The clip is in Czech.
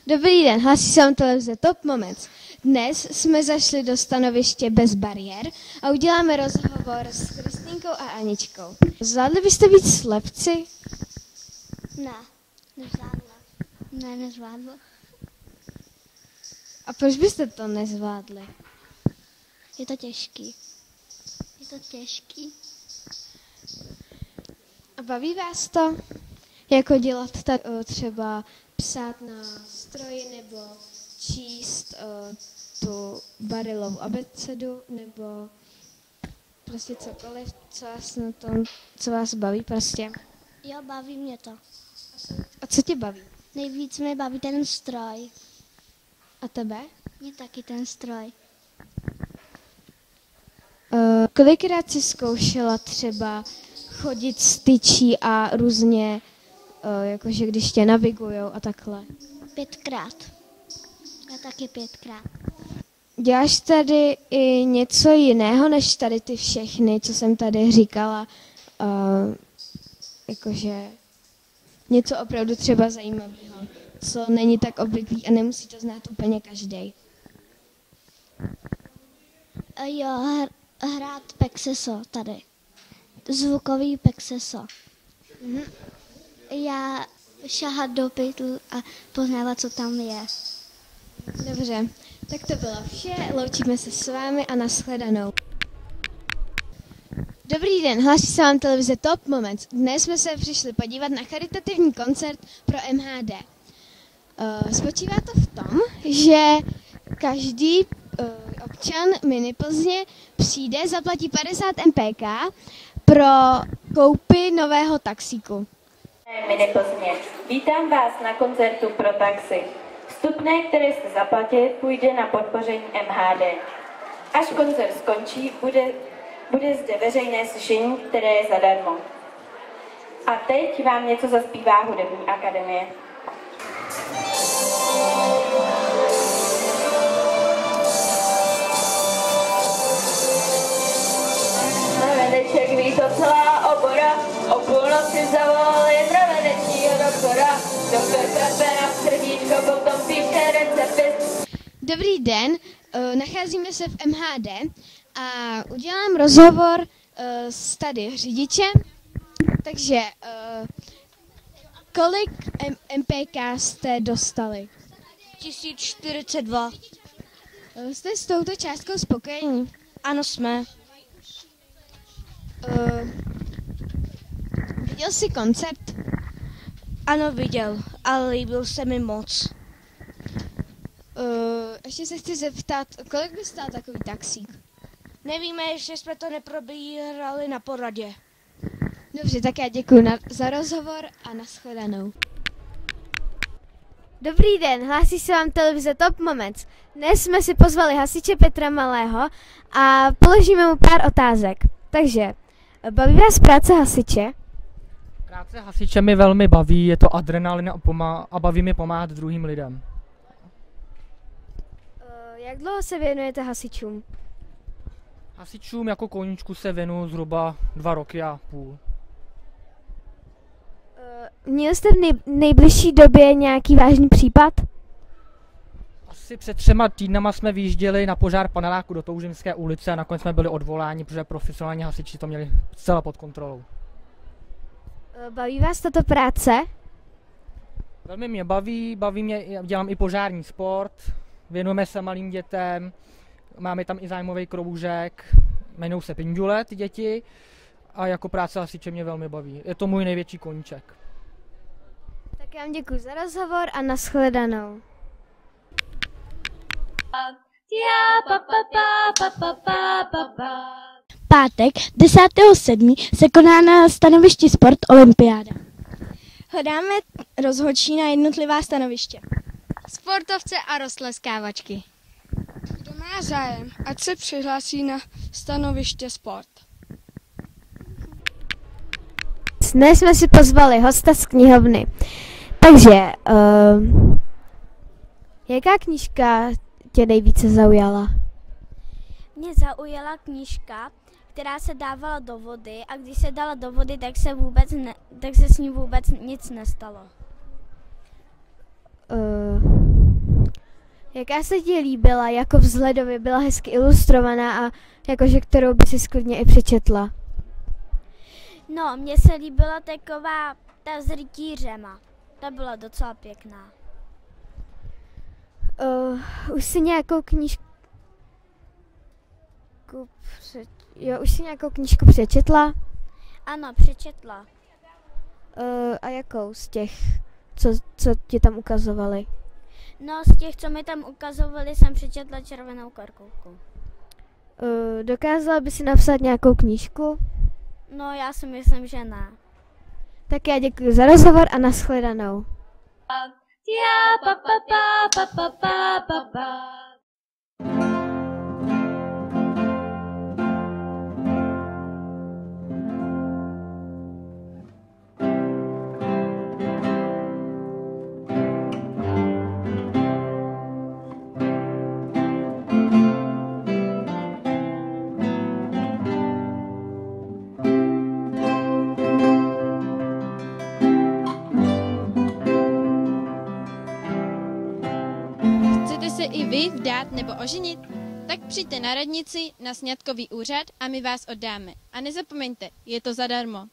Dobrý den, hlásí se vám televize Top Moments. Dnes jsme zašli do stanoviště bez bariér a uděláme rozhovor s Kristýnkou a Aničkou. Zvládli byste být slepci? Ne, nezvládla. Ne, nezvládla. A proč byste to nezvládli? Je to těžký. Je to těžký. A baví vás to? Jako dělat třeba psát na stroji nebo číst tu Bareillovu abecedu nebo prostě cokoliv, co vás baví prostě? Jo, baví mě to. A co tě baví? Nejvíc mě baví ten stroj. A tebe? Mě taky ten stroj. Kolikrát jsi zkoušela třeba chodit s tyčí a různě, jakože když tě navigujou a takhle? 5krát. Já taky 5krát. Děláš tady i něco jiného, než tady ty všechny, co jsem tady říkala? Jakože něco opravdu třeba zajímavého, co není tak obvyklý a nemusí to znát úplně každý. Jo, hrát pexeso tady. Zvukový pexeso. Mhm. Já šahat do pytlu a poznávat, co tam je. Dobře, tak to bylo vše, loučíme se s vámi a nashledanou. Dobrý den, hlásí se vám televize Top Moments. Dnes jsme se přišli podívat na charitativní koncert pro MHD. Spočívá to v tom, že každý občan Mini Plzně přijde, zaplatí 50 MPK pro koupi nového taxíku. Mini Plzně. Vítám vás na koncertu pro taxi. Vstupné, které jste zaplatili, půjde na podpoření MHD. Až koncert skončí, bude zde veřejné slyšení, které je zadarmo. A teď vám něco zaspívá Hudební akademie. Mraveneček ví to celá obora, o půlnoci zavolali mravenečního doktora. Doktor trape na srdíčko, potom píše recepty. Dobrý den, nacházíme se v MHD a udělám rozhovor s tady řidičem. Takže kolik MPK jste dostali? 1042. Jste s touto částkou spokojení? Ano, jsme. Viděl jsi koncert? Ano, viděl, ale líbil se mi moc. Ještě se chci zeptat, kolik by stál takový taxík? Nevíme, ještě jsme to neprobírali na poradě. Dobře, tak já děkuji za rozhovor a nashledanou. Dobrý den, hlásí se vám televize Top Moments. Dnes jsme si pozvali hasiče Petra Malého a položíme mu pár otázek. Takže, baví vás práce hasiče? Práce hasiče mi velmi baví, je to adrenalin a baví mi pomáhat druhým lidem. Jak dlouho se věnujete hasičům? Hasičům jako koníčku se věnuju zhruba 2,5 roky. Měl jste v nejbližší době nějaký vážný případ? Asi před 3 týdnama jsme vyjížděli na požár paneláku do Toužimské ulice a nakonec jsme byli odvoláni, protože profesionální hasiči to měli zcela pod kontrolou. Baví vás tato práce? Velmi mě baví mě, dělám i požární sport, věnujeme se malým dětem, máme tam i zájmový kroužek, jmenují se Pindule ty děti a jako práce hasiče mě velmi baví. Je to můj největší koníček. Tak já vám děkuji za rozhovor a nashledanou. Pátek 10.7. se koná na stanovišti Sport Olympiáda. Hledáme rozhodčí na jednotlivá stanoviště. Sportovce a roztleskávačky. Kdo má zájem, ať se přihlásí na stanoviště Sport. Dnes jsme si pozvali hosta z knihovny. Takže, jaká knížka tě nejvíce zaujala? Mě zaujala knížka, která se dávala do vody a když se dala do vody, tak se s ní vůbec nic nestalo. Jaká se ti líbila, jako vzhledově byla hezky ilustrovaná a jakože kterou by si sklidně i přečetla? No, mně se líbila taková ta s rytířema. Ta byla docela pěkná. Už si nějakou knížku přečetla? Ano, přečetla. A jakou z těch, co ti tam ukazovali? No, z těch, co mi tam ukazovali, jsem přečetla Červenou karkulku. Dokázala by si napsat nějakou knížku? No, já si myslím, že ne. Tak já děkuji za rozhovor a nashledanou. Chcete se i vy vdát nebo oženit? Tak přijďte na radnici na sňatkový úřad a my vás oddáme. A nezapomeňte, je to zadarmo.